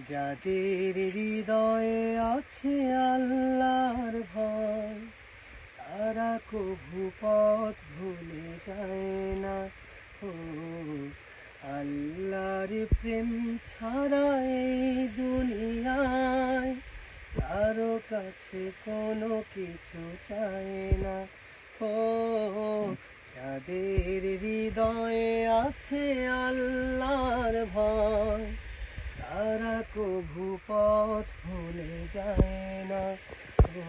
যাদের হৃদয়ে আছে আল্লাহর ভয়, তারা কভু পথ ভুলে যায় না। ও আল্লাহর প্রেম ছাড়া এই দুনিয়ায় কারো কাছে কোনো কিছু চায় না। ও যাদের হৃদয়ে আছে আল্লাহর ভয়, তারা কভু পথ ভুলে যায় না। ও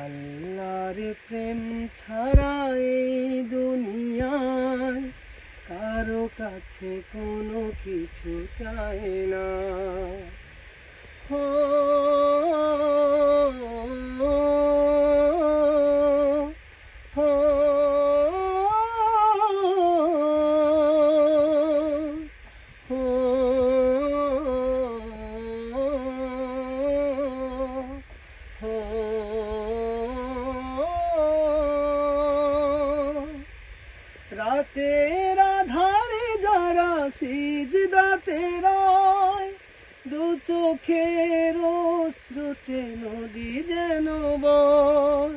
আল্লাহর প্রেম ছাড়া এই দুনিয়ায় কারো কাছে কোনো কিছু চায় না। রাতের আধারে যারা সিজদাতে রয়, দু চোখের অশ্রুতে নদী যেন বয়।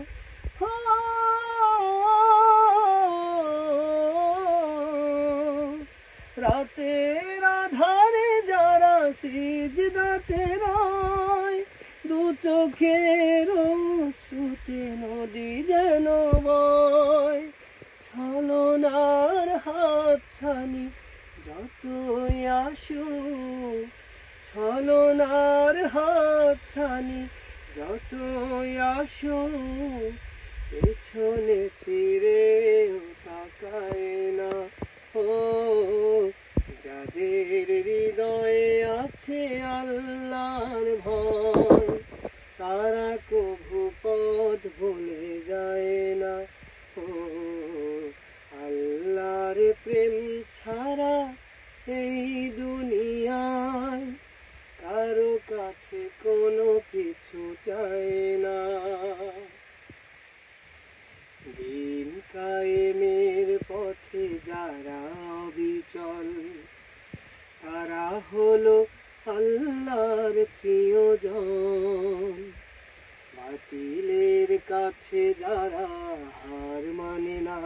রাতের আধারে যারা সিজদাতে রয়, দু চোখের অশ্রুতে নদী যেন বয়। ছলনার হাতছানি যতই আসুক, ছলনার হাতছানি যতই আসুক, পেছনে ফিরেও তাকায় না। ও যাদের হৃদয়ে আছে আল্লাহর ভয়, তারা কভু পথ ভুলে যায় না। ও আল্লাহর প্রেম ছাড়া এই দুনিয়ায় কারো কাছে কোনো কিছু চায় না। দিন কায়েমের পথে যারা অবিচল, তারা হলো আল্লাহর প্রিয়জন। বাতিলের কাছে যারা হার মানে না,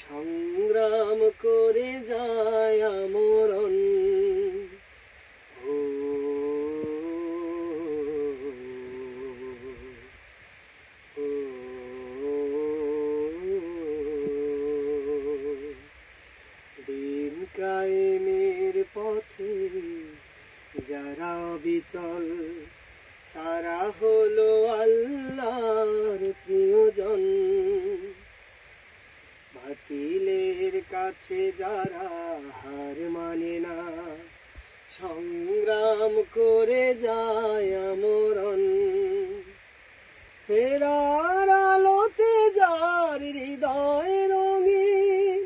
সংগ্রাম করে যায় আমরণ। ও দিন কায়েমের পথে যারা বিচল, তারা হলো আল্লাহর প্রিয়জন। বাতিলের কাছে যারা হার মানে না, সংগ্রাম করে যায় আমরণ। ফেরার আলোতে যার হৃদয় রঙিন,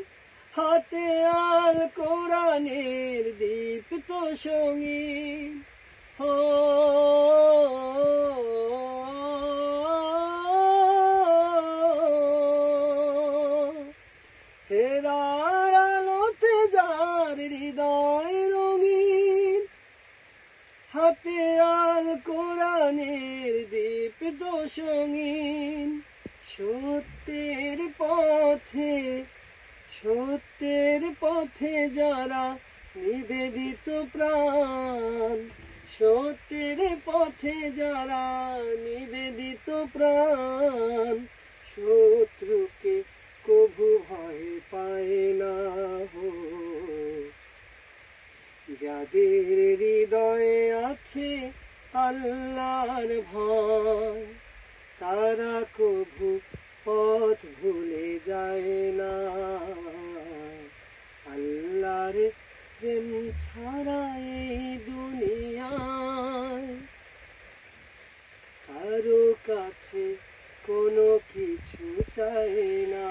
হাতে আল কোরআনের দীপ্ত সঙ্গীন। ফেরার আলোতে যার হৃদয় রঙিন, হাতে আল কোরআনের দীপ্ত সঙ্গীন। সত্যের পথে যারা নিবেদিত প্রাণ, সত্যের পথে যারা নিবেদিত প্রাণ, শত্রুকে কভু ভয় পায় না। হো যাদের হৃদয়ে আছে আল্লাহর ভয়, তারা কভু পথ ভুলে যায় না। আল্লাহর প্রেম ছাড়া এই দুনিয়ায় কারো কাছে কোনো কিছু চায় না।